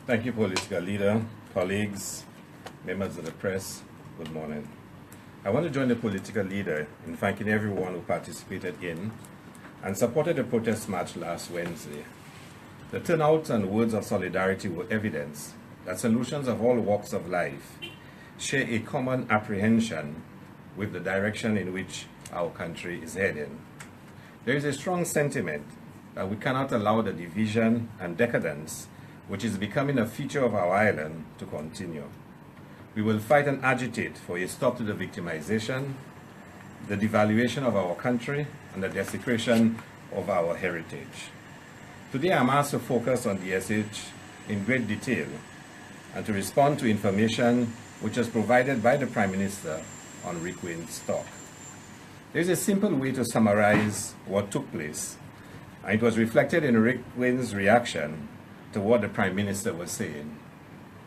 Thank you, political leader, colleagues, members of the press. Good morning. I want to join the political leader in thanking everyone who participated in and supported the protest march last Wednesday. The turnout and words of solidarity were evidence that solutions of all walks of life share a common apprehension with the direction in which our country is heading. There is a strong sentiment that we cannot allow the division and decadence which is becoming a feature of our island to continue. We will fight and agitate for a stop to the victimization, the devaluation of our country, and the desecration of our heritage. Today I'm asked to focus on DSH in great detail and to respond to information which was provided by the Prime Minister on Rick Wayne's talk. There is a simple way to summarize what took place, and it was reflected in Rick Wayne's reaction to what the Prime Minister was saying.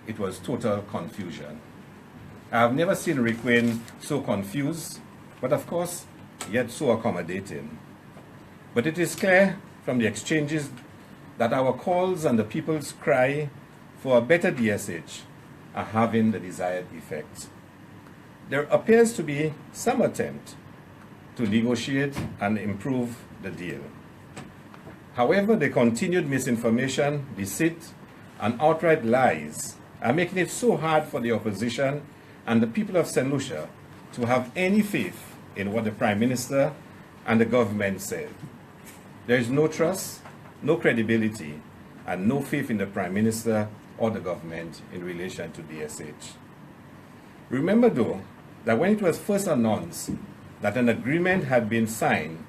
It was total confusion. I have never seen Rick Wayne so confused, but of course, yet so accommodating. But it is clear from the exchanges that our calls and the people's cry for a better DSH are having the desired effect. There appears to be some attempt to negotiate and improve the deal. However, the continued misinformation, deceit, and outright lies are making it so hard for the opposition and the people of St. Lucia to have any faith in what the Prime Minister and the government said. There is no trust, no credibility, and no faith in the Prime Minister or the government in relation to DSH. Remember though, that when it was first announced that an agreement had been signed,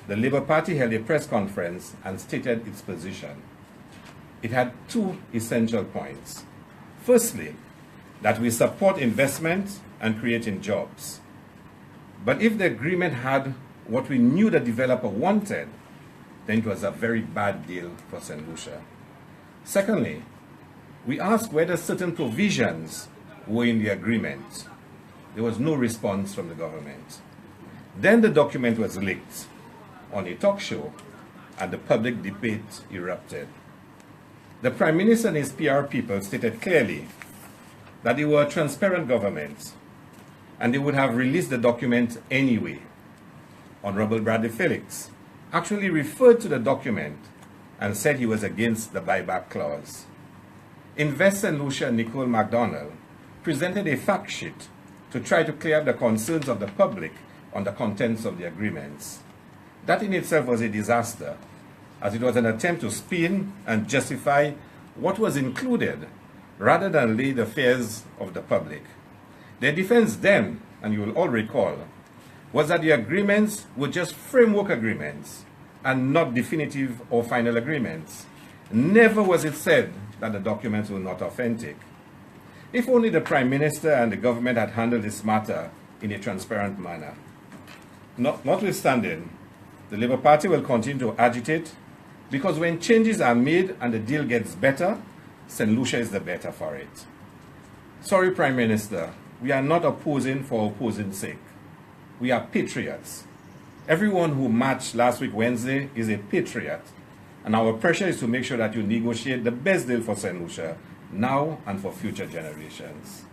the Labour Party held a press conference and stated its position. It had two essential points. Firstly, that we support investment and creating jobs. But if the agreement had what we knew the developer wanted, then it was a very bad deal for St. Lucia. Secondly, we asked whether certain provisions were in the agreement. There was no response from the government. Then the document was leaked on a talk show, and the public debate erupted. The Prime Minister and his PR people stated clearly that they were a transparent government, and they would have released the document anyway. Honorable Bradley Felix actually referred to the document and said he was against the buyback clause. Invest St. Lucia Nicole MacDonald presented a fact sheet to try to clear up the concerns of the public on the contents of the agreements. That in itself was a disaster, as it was an attempt to spin and justify what was included rather than lay the fears of the public. Their defense then, and you will all recall, was that the agreements were just framework agreements and not definitive or final agreements. Never was it said that the documents were not authentic. If only the Prime Minister and the government had handled this matter in a transparent manner. Notwithstanding, the Labour Party will continue to agitate because when changes are made and the deal gets better, St. Lucia is the better for it. Sorry, Prime Minister, we are not opposing for opposing's sake. We are patriots. Everyone who marched last week Wednesday is a patriot, and our pressure is to make sure that you negotiate the best deal for St. Lucia now and for future generations.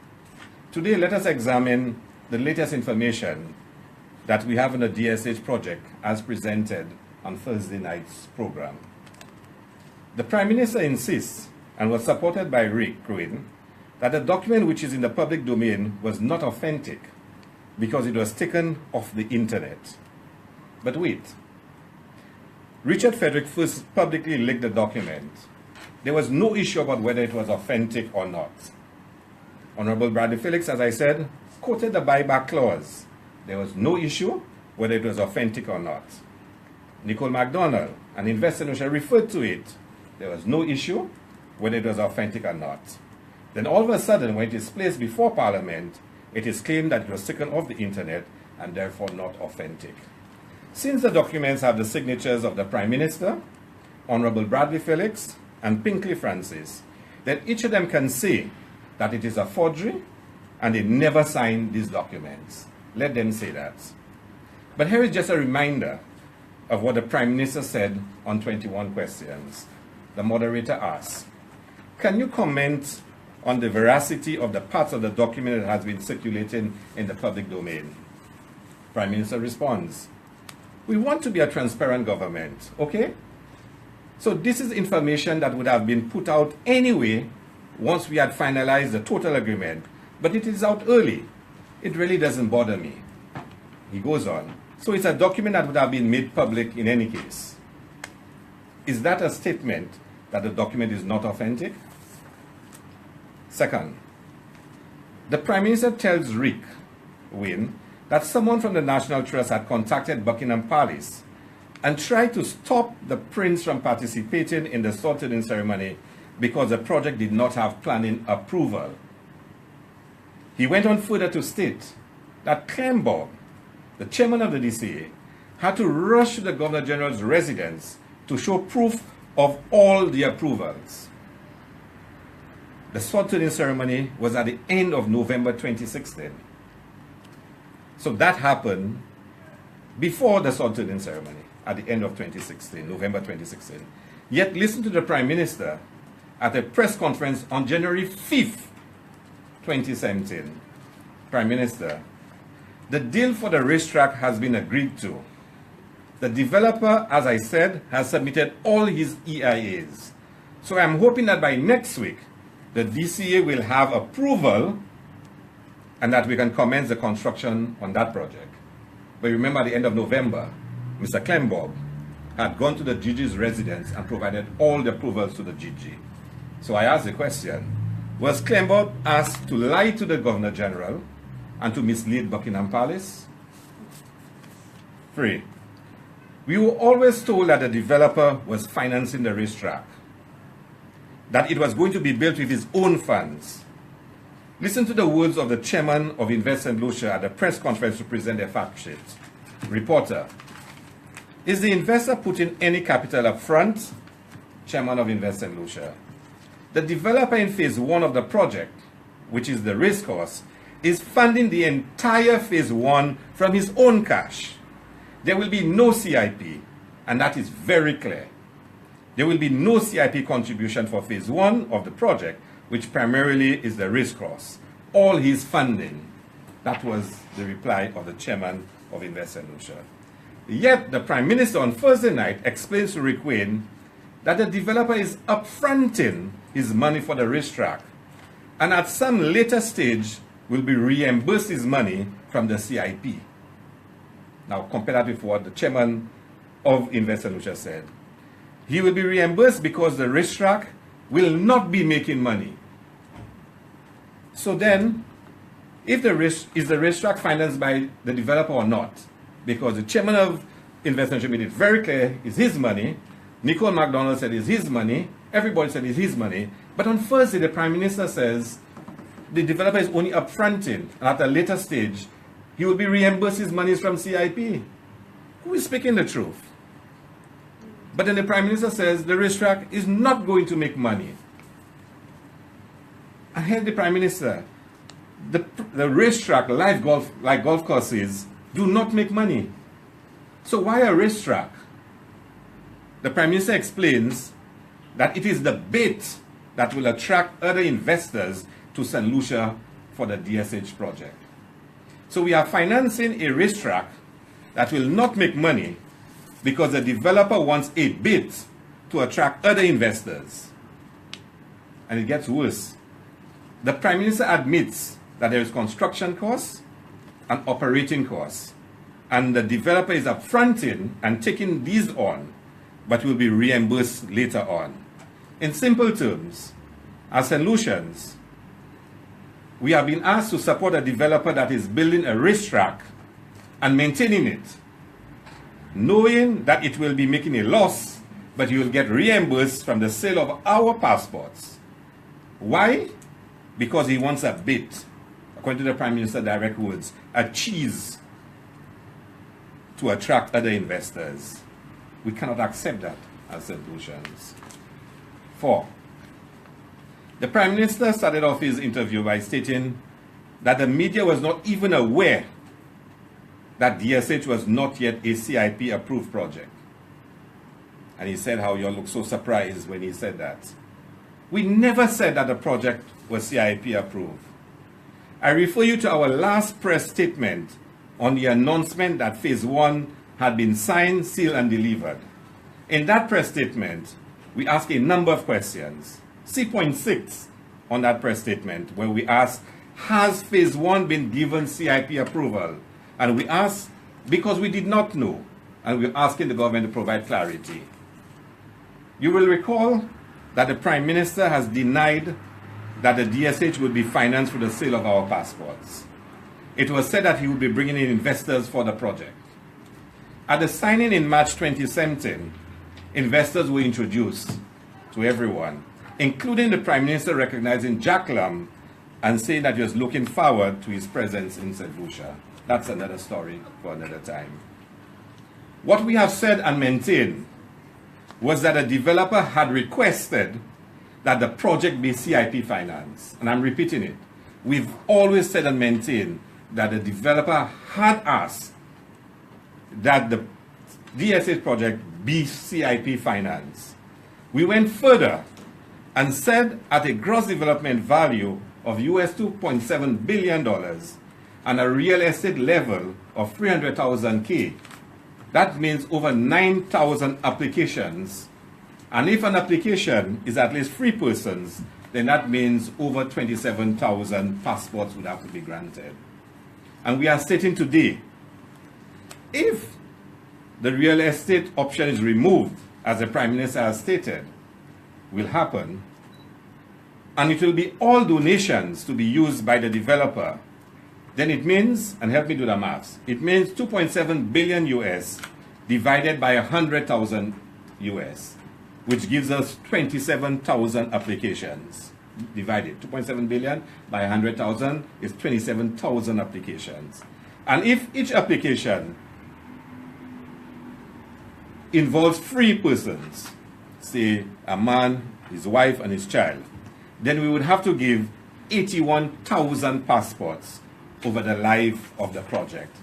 Today, let us examine the latest information that we have in the DSH project as presented on Thursday night's program. The Prime Minister insists, and was supported by Rick Wayne, that the document which is in the public domain was not authentic because it was taken off the internet. But wait, Richard Frederick first publicly leaked the document. There was no issue about whether it was authentic or not. Honorable Bradley Felix, as I said, quoted the buyback clause. There was no issue whether it was authentic or not. Nicole MacDonald, an investor, referred to it. There was no issue whether it was authentic or not. Then all of a sudden, when it is placed before Parliament, it is claimed that it was taken off the internet and therefore not authentic. Since the documents have the signatures of the Prime Minister, Honorable Bradley Felix, and Pinkley Francis, then each of them can say that it is a forgery and they never signed these documents. Let them say that. But here is just a reminder of what the Prime Minister said on 21 questions. The moderator asked, can you comment on the veracity of the parts of the document that has been circulating in the public domain? Prime Minister responds, we want to be a transparent government, okay? So this is information that would have been put out anyway once we had finalized the total agreement, but it is out early. It really doesn't bother me. He goes on. So it's a document that would have been made public in any case. Is that a statement that the document is not authentic? Second, the Prime Minister tells Rick Wynne that someone from the National Trust had contacted Buckingham Palace and tried to stop the Prince from participating in the salt-turning ceremony because the project did not have planning approval. He went on further to state that Clemborg, the chairman of the DCA, had to rush to the Governor General's residence to show proof of all the approvals. The salt-turning ceremony was at the end of November 2016. So that happened before the salt-turning ceremony at the end of 2016, November 2016. Yet listen to the Prime Minister at a press conference on January 5th, 2017. Prime Minister, the deal for the racetrack has been agreed to. The developer, as I said, has submitted all his EIAs. So I'm hoping that by next week, the DCA will have approval and that we can commence the construction on that project. But remember, at the end of November, Mr. Clemborg had gone to the GG's residence and provided all the approvals to the GG. So I asked the question, was Clemborg asked to lie to the Governor General and to mislead Buckingham Palace? 3. We were always told that the developer was financing the racetrack, that it was going to be built with his own funds. Listen to the words of the chairman of Invest St. Lucia at the press conference to present their fact sheet. Reporter, is the investor putting any capital up front? Chairman of Invest St. Lucia, the developer in phase 1 of the project, which is the racecourse, is funding the entire phase 1 from his own cash. There will be no CIP, and that is very clear. There will be no CIP contribution for phase 1 of the project, which primarily is the racecourse. All his funding. That was the reply of the chairman of Invest St. Lucia. Yet the Prime Minister on Thursday night explains to Rick Wynne that the developer is upfronting his money for the racetrack, and at some later stage will be reimbursed his money from the CIP. Now compare that with what the chairman of Invest St. Lucia said. He will be reimbursed because the racetrack will not be making money. So then, is the racetrack financed by the developer or not? Because the chairman of Invest St. Lucia made it very clear it's his money. Nicole MacDonald said it's his money. Everybody said it's his money. But on Thursday, the Prime Minister says the developer is only upfronting, and at a later stage, he will be reimbursed his monies from CIP. Who is speaking the truth? But then the Prime Minister says the racetrack is not going to make money. I heard the Prime Minister, the racetrack, like golf courses, do not make money. So why a racetrack? The Prime Minister explains that it is the bait that will attract other investors to St. Lucia for the DSH project. So we are financing a racetrack that will not make money because the developer wants a bit to attract other investors. And it gets worse. The Prime Minister admits that there is construction costs and operating costs, and the developer is upfronting and taking these on, but will be reimbursed later on. In simple terms, as St. Lucians, we have been asked to support a developer that is building a racetrack and maintaining it, knowing that it will be making a loss, but you will get reimbursed from the sale of our passports. Why? Because he wants a bit, according to the Prime Minister's direct words, a cheese to attract other investors. We cannot accept that as St. Lucians. 4. The Prime Minister started off his interview by stating that the media was not even aware that DSH was not yet a CIP approved project. And he said how you all look so surprised when he said that. We never said that the project was CIP approved. I refer you to our last press statement on the announcement that Phase 1 had been signed, sealed, and delivered. In that press statement, we asked a number of questions. See point 6 on that press statement, where we asked, has Phase 1 been given CIP approval? And we asked because we did not know, and we're asking the government to provide clarity. You will recall that the Prime Minister has denied that the DSH would be financed through the sale of our passports. It was said that he would be bringing in investors for the project. At the signing in March 2017, investors were introduced to everyone, including the Prime Minister recognizing Jack Lam and saying that he was looking forward to his presence in St. Lucia. That's another story for another time. What we have said and maintained was that a developer had requested that the project be CIP financed. And I'm repeating it. We've always said and maintained that the developer had asked that the DSH project be CIP financed. We went further and said at a gross development value of US $2.7 billion and a real estate level of 300,000 K, that means over 9,000 applications. And if an application is at least 3 persons, then that means over 27,000 passports would have to be granted. And we are stating today, if the real estate option is removed, as the Prime Minister has stated, will happen, and it will be all donations to be used by the developer, then it means, and help me do the maths, it means 2.7 billion US divided by 100,000 US, which gives us 27,000 applications. Divided, 2.7 billion by 100,000 is 27,000 applications. And if each application involves 3 persons, say a man, his wife, and his child, then we would have to give 81,000 passports over the life of the project.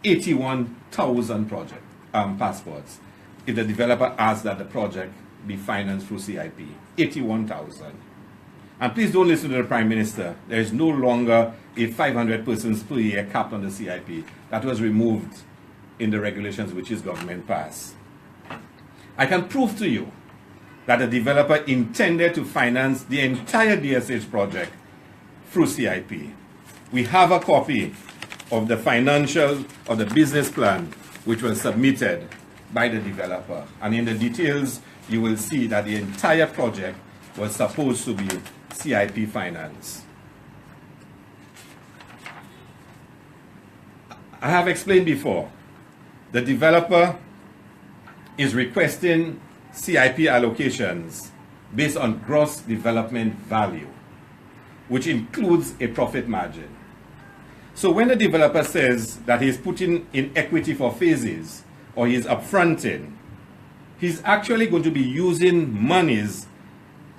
81,000 passports if the developer asks that the project be financed through CIP. 81,000. And please don't listen to the Prime Minister. There is no longer a 500 persons per year cap on the CIP. That was removed in the regulations which his government passed. I can prove to you that the developer intended to finance the entire DSH project through CIP. We have a copy of the the business plan which was submitted by the developer. And in the details, you will see that the entire project was supposed to be CIP finance. I have explained before, the developer is requesting CIP allocations based on gross development value, which includes a profit margin. So when the developer says that he's putting in equity for phases or he's upfronting, he's actually going to be using monies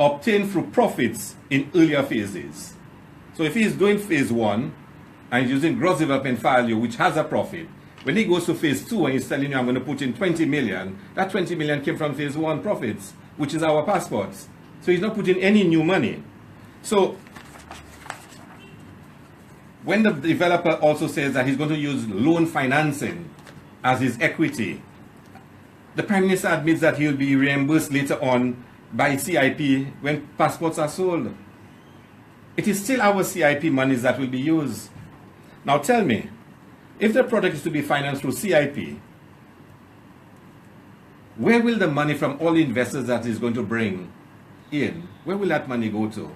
obtained through profits in earlier phases. So if he's doing phase 1 and he's using gross development value, which has a profit, when he goes to phase 2 and he's telling you I'm going to put in 20 million, that 20 million came from phase 1 profits, which is our passports. So he's not putting any new money. So when the developer also says that he's going to use loan financing as his equity, the Prime Minister admits that he'll be reimbursed later on by CIP when passports are sold. It is still our CIP monies that will be used. Now tell me, if the project is to be financed through CIP, where will the money from all the investors that is going to bring in, where will that money go to?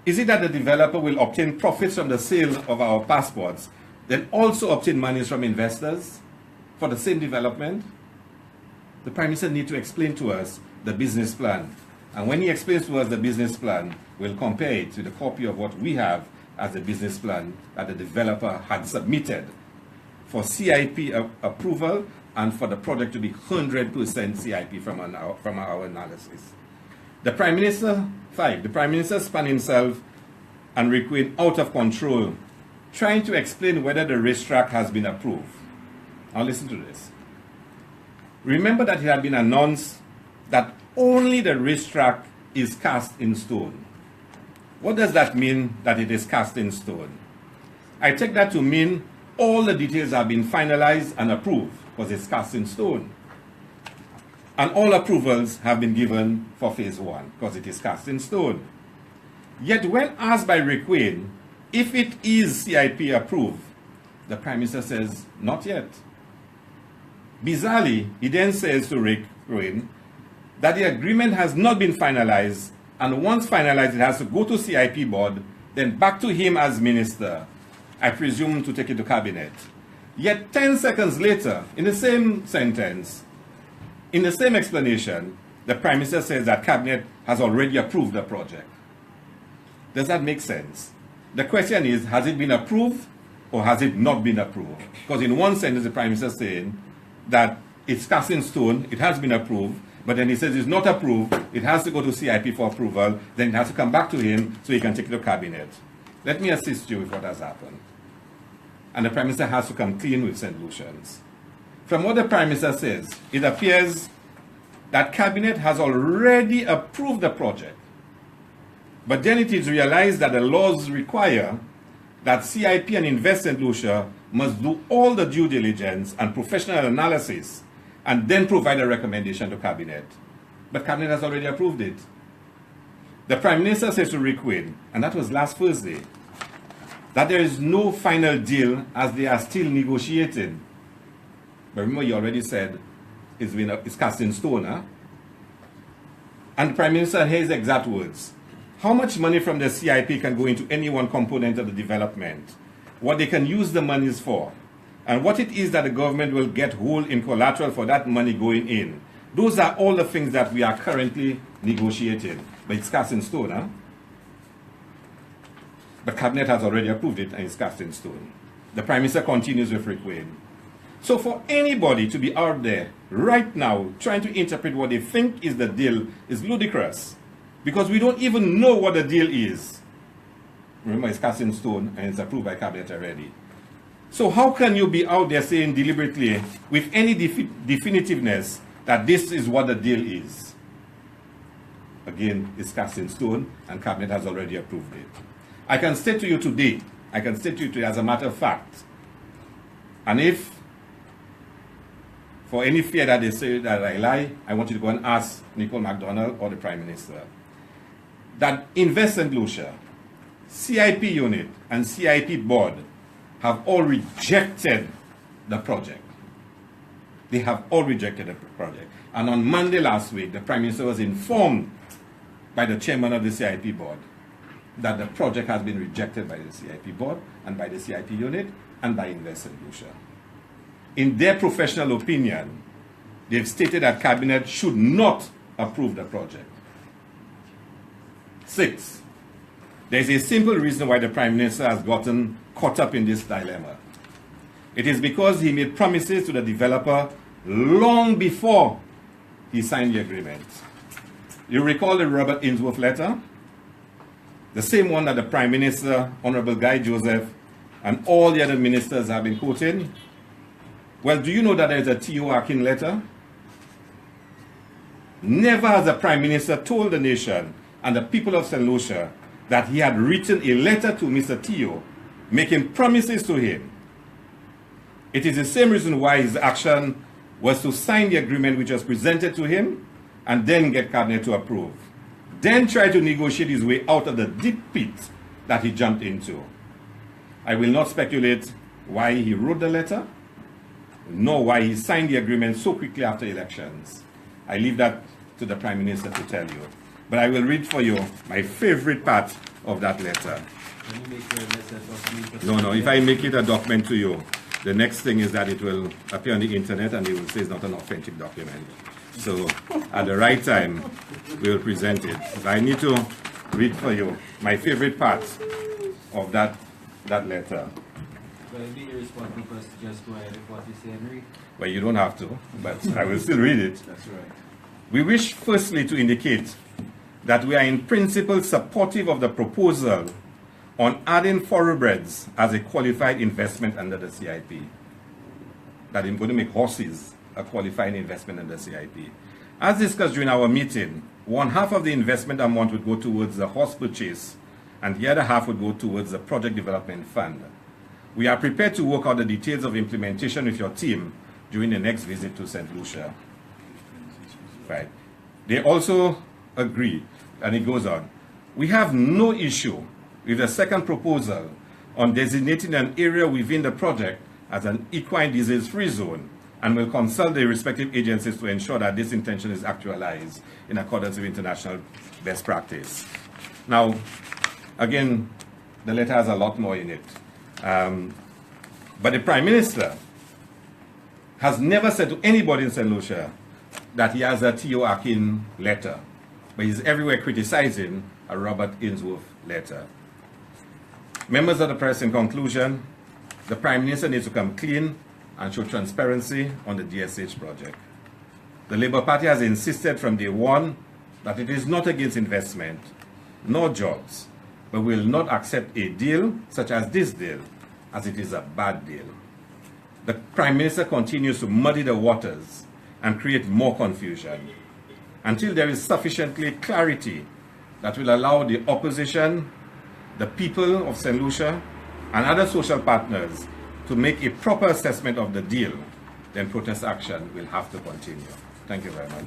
Is it that the developer will obtain profits from the sale of our passports, then also obtain monies from investors for the same development? The Prime Minister needs to explain to us the business plan. And when he explains to us the business plan, we'll compare it to the copy of what we have as the business plan that the developer had submitted for CIP approval and for the project to be 100% CIP from our analysis. The Prime Minister, the Prime Minister spun himself and Requeen out of control, trying to explain whether the racetrack has been approved. Now listen to this. Remember that it had been announced that only the racetrack is cast in stone. What does that mean, that it is cast in stone? I take that to mean all the details have been finalized and approved because it's cast in stone. And all approvals have been given for phase 1 because it is cast in stone. Yet when asked by Rick Wayne if it is CIP approved, the Prime Minister says, not yet. Bizarrely, he then says to Rick Wayne that the agreement has not been finalized, and once finalized, it has to go to CIP board, then back to him as minister, I presume to take it to cabinet. Yet 10 seconds later, in the same sentence, in the same explanation, the Prime Minister says that cabinet has already approved the project. Does that make sense? The question is, has it been approved or has it not been approved? Because in one sentence, the Prime Minister is saying that it's cast in stone, it has been approved, but then he says it's not approved, it has to go to CIP for approval, then it has to come back to him so he can take it to cabinet. Let me assist you with what has happened. And the Prime Minister has to come clean with St. Lucians. From what the Prime Minister says, it appears that cabinet has already approved the project. But then it is realized that the laws require that CIP and Invest St. Lucia must do all the due diligence and professional analysis and then provide a recommendation to cabinet. But cabinet has already approved it. The Prime Minister says to Rick Wayne, and that was last Thursday, that there is no final deal as they are still negotiating. But remember, you already said it's cast in stone, huh? And the Prime Minister, here's the exact words. How much money from the CIP can go into any one component of the development? What they can use the monies for? And what it is that the government will get hold in collateral for that money going in? Those are all the things that we are currently negotiating. But it's cast in stone, huh? But cabinet has already approved it and it's cast in stone. The Prime Minister continues with Rick Wayne. So for anybody to be out there right now trying to interpret what they think is the deal is ludicrous. Because we don't even know what the deal is. Remember, it's cast in stone and it's approved by cabinet already. So how can you be out there saying deliberately with any definitiveness that this is what the deal is? Again, it's cast in stone and cabinet has already approved it. I can state to you today, as a matter of fact, and if for any fear that they say that I lie, I want you to go and ask Nicole MacDonald or the Prime Minister, that Invest St. Lucia, CIP unit and CIP board have all rejected the project. They have all rejected the project. And on Monday last week, the Prime Minister was informed by the chairman of the CIP board that the project has been rejected by the CIP board and by the CIP unit and by Invest St. Lucia. In their professional opinion, they've stated that cabinet should not approve the project. 6, there's a simple reason why the Prime Minister has gotten caught up in this dilemma. It is because he made promises to the developer long before he signed the agreement. You recall the Robert Ainsworth letter? The same one that the Prime Minister, Honorable Guy Joseph, and all the other ministers have been quoting. Well, do you know that there is a T.O. Akin letter? Never has the Prime Minister told the nation and the people of St. Lucia that he had written a letter to Mr. T.O. making promises to him. It is the same reason why his action was to sign the agreement which was presented to him and then get cabinet to approve. Then try to negotiate his way out of the deep pit that he jumped into. I will not speculate why he wrote the letter, nor why he signed the agreement so quickly after elections. I leave that to the Prime Minister to tell you. But I will read for you my favorite part of that letter. Can you make your letter document? No, if I make it a document to you, the next thing is that it will appear on the internet and they will say it's not an authentic document. So at the right time, we will present it. But I need to read for you my favorite part of that letter. Will it be irresponsible for us to just go ahead with what you say and read? Well, you don't have to, but I will still read it. That's right. We wish firstly to indicate that we are in principle supportive of the proposal on adding thoroughbreds as a qualified investment under the CIP. That is going to make horses a qualified investment under CIP. As discussed during our meeting, one half of the investment amount would go towards the horse purchase and the other half would go towards the project development fund. We are prepared to work out the details of implementation with your team during the next visit to St. Lucia. Right. They also agree, and it goes on, we have no issue with the second proposal on designating an area within the project as an equine disease-free zone, and will consult the respective agencies to ensure that this intention is actualized in accordance with international best practice. Now, again, the letter has a lot more in it. But the Prime Minister has never said to anybody in St. Lucia that he has a T.O. Akin letter, but he's everywhere criticizing a Robert Ainsworth letter. Members of the press, in conclusion, the Prime Minister needs to come clean and show transparency on the DSH project. The Labour Party has insisted from day one that it is not against investment, nor jobs, but will not accept a deal such as this deal, as it is a bad deal. The Prime Minister continues to muddy the waters and create more confusion until there is sufficiently clarity that will allow the opposition, the people of St. Lucia, and other social partners to make a proper assessment of the deal. Then protest action will have to continue. Thank you very much.